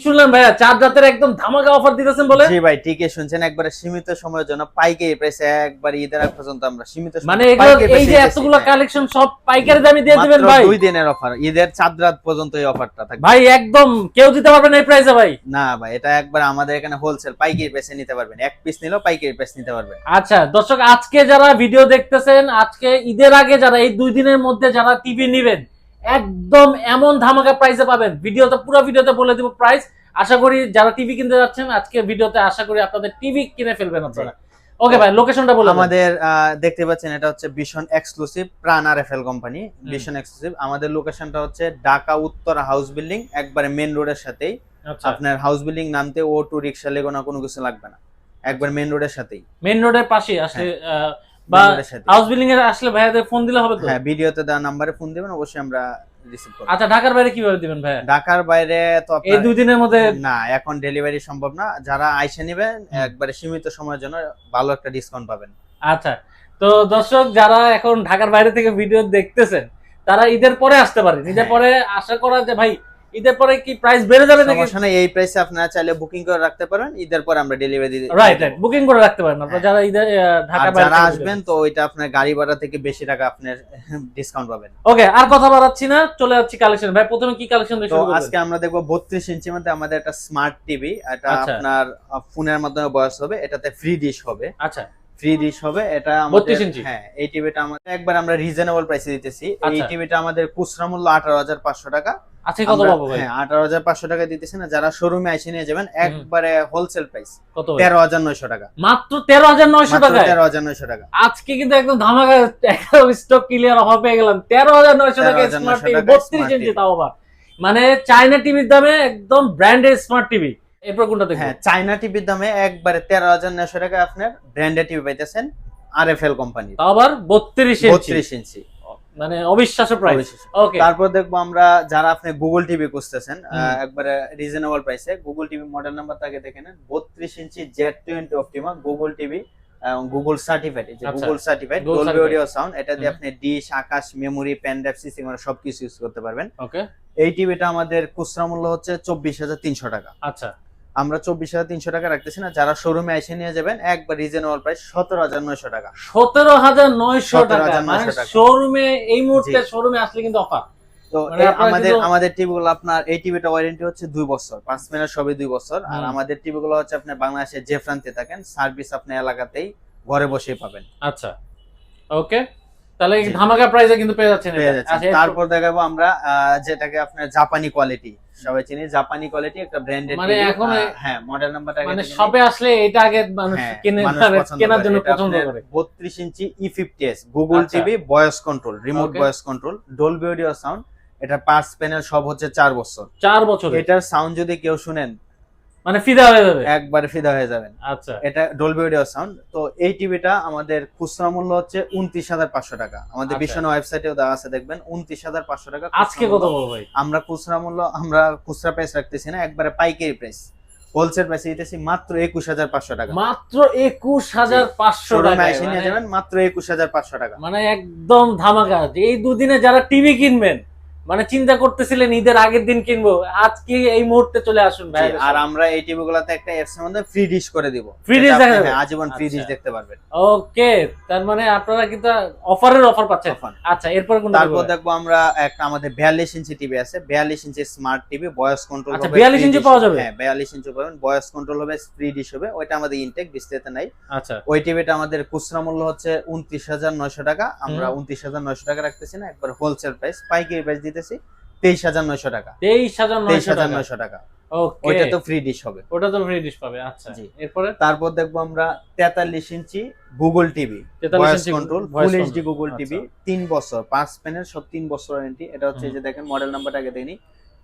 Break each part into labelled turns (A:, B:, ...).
A: শুনলাম ভাইয়া চার রাতের একদম ধামাকা অফার দিতেছেন বলে।
B: জি ভাই ঠিকই শুনছেন, একবারে সীমিত সময়ের জন্য পাইকারি প্রাইসে একবার ঈদের আগ পর্যন্ত আমরা সীমিত
A: মানে এই যে এতগুলো কালেকশন সব পাইকারি দামে দিয়ে দিবেন ভাই।
B: 2 দিনের অফার, ঈদের 4 রাত পর্যন্ত এই অফারটা থাকবে
A: ভাই একদম কেউ দিতে পারবে না এই প্রাইসে ভাই।
B: না ভাই, এটা একবার আমাদের এখানে হোলসেল পাইকারি প্রাইসে নিতে পারবেন, এক পিস নিলেও পাইকারি প্রাইস নিতে পারবেন।
A: আচ্ছা দর্শক, আজকে যারা ভিডিও দেখতেছেন, আজকে ঈদের আগে যারা এই 2 দিনের মধ্যে যারা টিভি নেবেন, একদম এমন ধামাকা প্রাইসে পাবেন। ভিডিওতে পুরো ভিডিওতে বলে দিব প্রাইস। আশা করি যারা টিভি কিনতে যাচ্ছেন আজকে ভিডিওতে আশা করি আপনাদের টিভি কিনে ফেলবেন আপনারা। ওকে ভাই, লোকেশনটা বলে
B: আমাদের দেখতে পাচ্ছেন এটা হচ্ছে ভীষণ এক্সক্লুসিভ প্রাণ আরএফএল কোম্পানি, ভীষণ এক্সক্লুসিভ। আমাদের লোকেশনটা হচ্ছে ঢাকা উত্তর হাউস বিল্ডিং, একবারে মেইন রোডের সাথেই। আপনার হাউস বিল্ডিং নামতে অটো রিকশা লেগো না, কোনো কিছু লাগবে না, একবার মেইন রোডের সাথেই,
A: মেইন রোডের পাশে আসলে বা হাউস বিল্ডিং এর আসলে ভাইয়াদের ফোন দিলে হবে তো?
B: হ্যাঁ, ভিডিওতে দেওয়া নম্বরে ফোন দিবেন, অবশ্যই আমরা রিসিভ করব।
A: আচ্ছা, ঢাকার বাইরে কিভাবে দিবেন ভাইয়া?
B: ঢাকার বাইরে তো
A: এই 2 দিনের মধ্যে
B: না, এখন ডেলিভারি সম্ভব না। যারা আইসে নেবেন একবারে সীমিত সময়ের জন্য ভালো একটা ডিসকাউন্ট পাবেন।
A: আচ্ছা, তো দর্শক যারা এখন ঢাকার বাইরে থেকে ভিডিও দেখতেছেন তারা ঈদের পরে আসতে পারেন। ঈদের পরে আশা করা যে ভাই ঈদের পরে কি প্রাইস বেড়ে যাবে নাকি?
B: সমস্যা নেই, এই প্রাইসে আপনারা চাইলে বুকিং করে রাখতে পারেন, ঈদের পরে আমরা ডেলিভারি দিই।
A: রাইট, বুকিং করে রাখতে পারেন আপনারা যারা ঈদের ঢাকা বাইরে
B: যারা আসবেন, তো ওইটা আপনার গাড়ি ভাড়া থেকে বেশি টাকা আপনার ডিসকাউন্ট পাবেন।
A: ওকে, আর কথা বাড়াচ্ছি না, চলে যাচ্ছি কালেকশন। ভাই প্রথমে কি কালেকশন দেখব?
B: তো আজকে আমরা দেখব 32 ইঞ্চির মধ্যে আমাদের একটা স্মার্ট টিভি। এটা আপনার ফোনের মাধ্যমে বয়স হবে, এটাতে ফ্রি ডিশ হবে।
A: আচ্ছা,
B: ফ্রি ডিশ হবে এটা আমাদের।
A: 32 ইঞ্চি।
B: হ্যাঁ, এই টিভিটা আমাদের একবার আমরা রিজনেবল প্রাইসে দিতেছি। এই টিভিটা আমাদের খুচরা মূল্য 18,500 টাকা।
A: আজকে কত পাবো ভাই?
B: হ্যাঁ, 18,500 টাকা দিতেছি না, যারা শোরুমে এসে নিয়ে যাবেন একবারে হোলসেল প্রাইস
A: কত?
B: 13,900 টাকা।
A: মাত্র 13,900 টাকা।
B: 13,900 টাকা।
A: আজকে কিন্তু একদম ধামাকা একদম স্টক ক্লিয়ার অফার পেয়ে গেলাম। 13,900 টাকা স্মার্ট টিভি 32 ইঞ্চি, তাও আবার মানে চায়না টিভির দামে একদম ব্র্যান্ডেড স্মার্ট টিভি। এরপর কোনটা দেখবেন?
B: হ্যাঁ, চায়না টিভির দামে একবারে 13,900 টাকা আপনার ব্র্যান্ডেড টিভি পাইতেছেন আরএফএল কোম্পানি,
A: তাও আবার 32
B: ইঞ্চি,
A: মানে অবিশ্বাস্য প্রাইস। ওকে,
B: তারপর দেখবো আমরা যারা আপনি গুগল টিভি খুঁজতেছেন একবারে রিজনেবল প্রাইসে, গুগল টিভি মডেল নাম্বার তাকে দেখে নেন, 32 inch Z20 Optima Google TV, Google certified, যে Google certified Dolby audio sound. এটা দিয়ে আপনি dish, Akash, memory, pen drive, CC camera সবকিছু ইউজ করতে পারবেন।
A: ওকে,
B: এই টিভিটা আমাদের খুচরা মূল্য হচ্ছে 24,300 টাকা।
A: আচ্ছা,
B: আমরা 24,300 টাকা রাখতেছি না, যারা শোরুমে এসে নিয়ে যাবেন একবার রিজনেবল প্রাইস 17,900 টাকা।
A: 17,900 টাকা মানে শোরুমে এই মুহূর্তে শোরুমে আসলে কিন্তু অফার।
B: তো আমাদের টিভিগুলো আপনার, এই টিভিটা ওয়ারেন্টি হচ্ছে 2 বছর, 5 মিনিট সবই 2 বছর। আর আমাদের টিভিগুলো হচ্ছে আপনি বাংলাদেশের যে প্রান্তে থাকেন সার্ভিস আপনি এলাকাতেই ঘরে বসেই পাবেন।
A: আচ্ছা, ওকে, তাহলে ধামাকা প্রাইসে কিন্তু পেয়ে যাচ্ছেন।
B: তারপর দেখাবো আমরা যেটাকে আপনার জাপানি কোয়ালিটি, সবাই চিনি জাপানি কোয়ালিটি, একটা ব্র্যান্ডেড
A: মানে এখন
B: হ্যাঁ মডেল নাম্বারটা
A: মানে শপে আসলে এটা আগে মানুষ কেনার জন্য পছন্দ করে।
B: 32 ইঞ্চি E50s Google TV, voice control, remote voice control, Dolby audio sound. এটা পাঁচ প্যানেল, সব হচ্ছে 4 বছর।
A: 4 বছর।
B: এটার সাউন্ড যদি কেউ শুনেন
A: মানে ফিদা হয়ে যাবে,
B: একবারে ফিদা হয়ে যাবেন।
A: আচ্ছা,
B: এটা ডলবি অডিও সাউন্ড। তো এই টিভিটা আমাদের খুচরা মূল্য হচ্ছে 29,500 টাকা। আমাদের ভীষণ ওয়েবসাইটেও দেওয়া আছে, দেখবেন 29,500 টাকা।
A: আজকে কত বলবো ভাই?
B: আমরা খুচরা মূল্য, আমরা খুচরা প্রাইস রাখতেছি না, একবারে পাইকারি প্রাইস হোলসেল প্রাইসে দিতেছি মাত্র 21,500 টাকা।
A: মাত্র 21,500 টাকা
B: এসে নিয়ে যাবেন, মাত্র 21,500 টাকা,
A: মানে একদম ধামাকা। এই দুদিনে যারা টিভি কিনবেন, মানে চিন্তা করতেছিলেন ঈদের আগের দিন কিনবো, আজকে এই মুহূর্তে চলে আসুন ভাই। আর
B: আমরা এই টিভিগুলোতে একটা অ্যাপস এর মধ্যে ফ্রি ডিশ করে দিব,
A: ফ্রি ডিশ দেখাবেন,
B: আজীবন ফ্রি ডিশ দেখতে পারবেন।
A: ওকে, তার মানে আপনারা কিন্তু অফারের অফার পাচ্ছেন। আচ্ছা, এরপর কোন?
B: তারপর দেখবো আমরা একটা আমাদের 42 ইঞ্চি টিভি আছে, 42 ইঞ্চি স্মার্ট টিভি, ভয়েস কন্ট্রোল হবে।
A: 42 ইঞ্চি পাওয়া যাবে?
B: হ্যাঁ, 42 ইঞ্চি পাবেন, ভয়েস কন্ট্রোল হবে, ফ্রি ডিশ হবে। ওইটা আমাদের ইনটেক ডিসপ্লেতে নাই।
A: আচ্ছা,
B: ওই টিভিটা আমাদের খুচরা মূল্য হচ্ছে 29,900 টাকা। আমরা 29,900 টাকা রাখতেছি না, একবার হোলসেল প্রাইস, পাইকারি প্রাইস দিতেছি 23,900 টাকা। 23,900 টাকা।
A: ওকে,
B: ওইটা তো ফ্রি ডিশ হবে,
A: ওটা তো ফ্রি ডিশ পাবে। আচ্ছা, এরপরে তারপর
B: দেখবো আমরা 43 inch Google TV, voice control, full HD Google TV, 3 বছর, 5 প্যানেল, সব 3 বছর ওয়ারেন্টি। এটা হচ্ছে যে দেখেন মডেল নাম্বারটা আগে দেখিনি,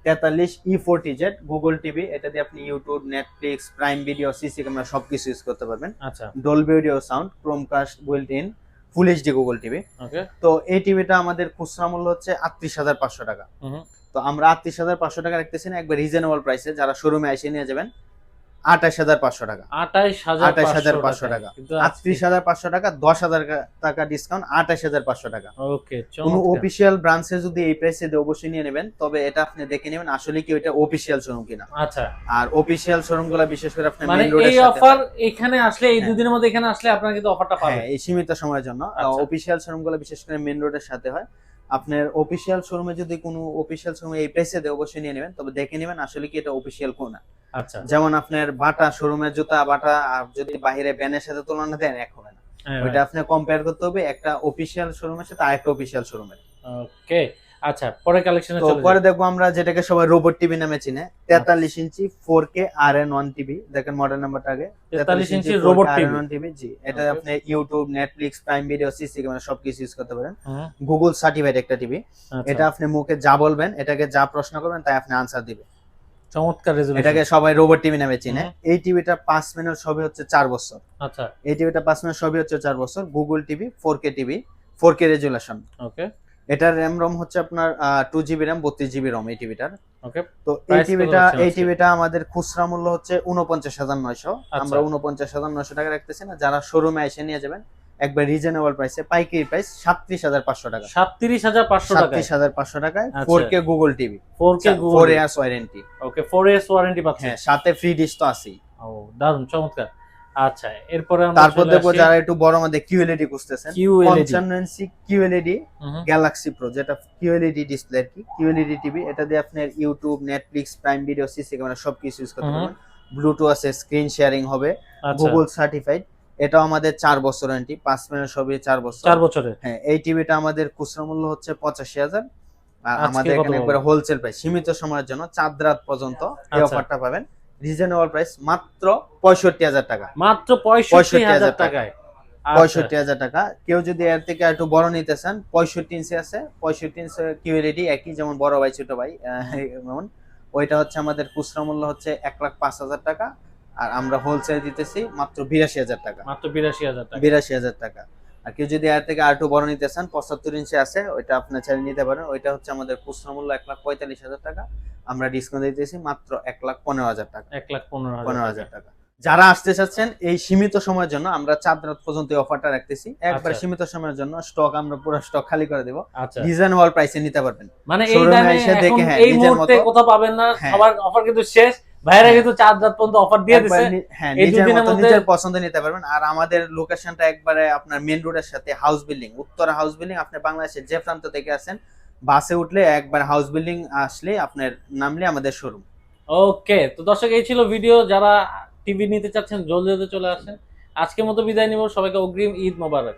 B: 43 E40Z গুগল টিভি। এটা দিয়ে আপনি YouTube, Netflix, Prime Video, CC camera সবকিছু ইউজ করতে পারবেন।
A: আচ্ছা,
B: Dolby audio sound, Chromecast, built in, full HD Google TV.
A: Okay,
B: তো এই টিভিটা আমাদের খুচরা মূল্য হচ্ছে 38,500 টাকা। তো আমরা 38,500 টাকা রাখতেছি না, একবার রিজনেবল প্রাইসে, যারা শোরুমে এসে নিয়ে যাবেন 28,500 টাকা।
A: 28,500
B: টাকা। 38,500 টাকা, 10,000 টাকা ডিসকাউন্ট, 28,500 টাকা।
A: ওকে,
B: কোনো অফিশিয়াল ব্রাঞ্চে যদি এই প্রাইসে দিয়ে অবশ্যই নিয়ে নেবেন, তবে এটা আপনি দেখে নেবেন আসলে কি ওইটা অফিশিয়াল শোরুম কিনা।
A: আচ্ছা,
B: আর অফিশিয়াল শোরুম গুলা বিশেষ করে আপনি
A: মানে
B: মেইন রোডের
A: এই
B: সাথে
A: অফার এখানে আসলে এই দুদিনের মধ্যে এখানে আসলে আপনারা কিন্তু অফারটা পাবেন।
B: হ্যাঁ, এই সীমিত সময়ের জন্য।
A: আচ্ছা।
B: অফিশিয়াল শোরুম গুলো বিশেষ করে মেইন রোডের সাথে হয়। আপনার অফিশিয়াল শোরুমে যদি কোনো অফিশিয়াল শোরুমে এই প্রাইসে দেয় অবশ্যই নিয়ে নেবেন, তবে দেখে নেবেন আসলে কি এটা অফিশিয়াল কোনা।
A: আচ্ছা,
B: যেমন আপনার বাটা শোরুমের জুতা বাটা আর যদি বাইরে ব্যানের সাথে তুলনা দেন এক হবে না।
A: হ্যাঁ,
B: ওইটা আপনি কম্পেয়ার করতে হবে একটা অফিশিয়াল শোরুমের সাথে আরেকটা অফিশিয়াল শোরুমের।
A: ওকে। আচ্ছা, পরে কালেকশনে
B: তো
A: চলে
B: পরে
A: যাই।
B: দেখবো আমরা যেটাকে সবাই রোবট টিভি নামে চিনে, 43 ইঞ্চি 4K RN1 টিভি। দেখেন মডেল নাম্বারটা আগে,
A: 43 inch robot TV.
B: RN1 TV. জি, এটা
A: Okay.
B: আপনি YouTube, Netflix, Prime Video, CC camera সবকিছু ইউজ করতে পারেন।
A: হুম,
B: গুগল সার্টিফাইড একটা টিভি।
A: আচ্ছা।
B: এটা আপনি মুখে যা বলবেন, এটাকে যা প্রশ্ন করবেন তাই আপনি আনসার দিবে।
A: চমৎকার রেজুলেশন।
B: এটাকে সবাই রোবট টিভি নামে চিনে।
A: হুম।
B: এই টিভিটা 5 মিনিট সবই হচ্ছে 4 বছর।
A: আচ্ছা,
B: এই টিভিটা 5 মিনিট সবই হচ্ছে 4 বছর। Google TV 4K TV, 4K resolution.
A: Okay,
B: এটার র্যাম রম হচ্ছে আপনার 2GB র্যাম, 32GB রম এই টিভিটার।
A: ওকে।
B: তো
A: Price কত রাখছেন
B: এই
A: আজকে?
B: টিভিটা আমাদের খুচরা মূল্য হচ্ছে 49,900। আমরা 49,900 টাকা রাখতেছি না, যারা শোরুমে এসে নিয়ে যাবেন একবার রিজনেবল প্রাইসে, পাইকারি প্রাইস 37,500 টাকা।
A: 37,500 টাকা।
B: 37,500 টাকায়
A: আচ্ছা।
B: 4K Google TV,
A: 4K
B: 4
A: Google.
B: Years warranty.
A: Okay, 4 years warranty পাচ্ছেন।
B: হ্যাঁ, সাথে ফ্রি ডিশ তো আছেই।
A: ও, দারুণ চমৎকার। আচ্ছা, এরপরে আমরা
B: তারপর
A: চলে
B: দেখবো
A: আসি
B: যারা একটু বড় মধ্যে QLED খুঁজতেছেন,
A: QLED।
B: 55 ইঞ্চি QLED
A: হুম,
B: গ্যালাক্সি প্রো, যেটা QLED ডিসপ্লে আর কি, QLED টিভি। এটা দিয়ে আপনার YouTube, Netflix, Prime Video, CC camera সবকিছু ইউজ করতে
A: হুম।
B: পারবেন। ব্লুটুথ আছে, স্ক্রিন শেয়ারিং হবে,
A: আচ্ছা,
B: গুগল সার্টিফাইড। এটাও আমাদের 4 বছর ওয়ারেন্টি, 5 মিনিট সবই 4 বছর।
A: 4 বছরের।
B: হ্যাঁ, এই টিভিটা আমাদের খুচরা মূল্য হচ্ছে 85,000। আর
A: আজকে
B: আমাদের
A: কত
B: এখানে
A: বলবো?
B: একবারে হোলসেল প্রাইস, সীমিত সময়ের জন্য চাঁদ রাত পর্যন্ত এই
A: আচ্ছা।
B: অফারটা পাবেন। রিজনেবল প্রাইস মাত্র 65,000 টাকা।
A: মাত্র 65,000 টাকায়। আচ্ছা,
B: 65,000 টাকা। কেউ যদি এর থেকে একটু বড় নিতে চান, 65 ইঞ্চি আছে, 65 ইঞ্চি QLED একই, যেমন বড় ভাই ছোট ভাই যেমন, ওইটা হচ্ছে আমাদের খুচরা মূল্য হচ্ছে 1,05,000 টাকা। আর আমরা হোলসেল দিতেছি মাত্র 82,000 টাকা।
A: মাত্র 82,000 টাকা।
B: 82,000 টাকা। আর কেউ যদি এর থেকে আর একটু বড় নিতে চান, 75 ইঞ্চি আছে, ওইটা আপনি চাইলে নিতে পারেন। ওইটা হচ্ছে আমাদের খুচরা মূল্য 1,45,000 টাকা। আমরা ডিসকাউন্ট দিতেছি মাত্র 1,15,000 টাকা।
A: 1,15,000
B: টাকা। যারা আসতে চাচ্ছেন এই সীমিত সময়ের জন্য, আমরা চাঁদ রাত পর্যন্ত এই অফারটা রাখতেছি। একবার
A: আচ্ছা।
B: সীমিত সময়ের জন্য স্টক, আমরা পুরো স্টক খালি করে দেব।
A: আচ্ছা,
B: রিজনেবল প্রাইসে নিতে পারবেন।
A: মানে এই
B: শোরুমে
A: দামে
B: এসে
A: এখন
B: দেখে, হ্যাঁ,
A: এই
B: নিজের
A: মুহূর্তে
B: মতো।
A: কোথাও পাবেন না।
B: হ্যাঁ।
A: সবার অফার কিন্তু শেষ। ভাইরা
B: হ্যাঁ।
A: কিন্তু 4 রাত পর্যন্ত অফার দিয়ে
B: একবার
A: দিছে।
B: হ্যাঁ,
A: এই
B: নিজের
A: দুদিনের
B: মতো
A: মধ্যে-
B: নিজের পছন্দ নিতে পারবেন। আর আমাদের লোকেশনটা একবারে আপনার মেইন রোডের সাথে, house building, Uttara house building. আপনি বাংলাদেশের যে প্রান্ত থেকে আসেন, বাসে উঠলে একবার হাউস বিল্ডিং আসলে আপনার নামলে আমাদের শোরুম।
A: ওকে, তো দর্শক এই ছিল ভিডিও। যারা টিভি নিতে চাচ্ছেন জলদি জলদি চলে আসেন। আজকের মতো বিদায় নিব, সবাইকে অগ্রিম ঈদ মোবারক।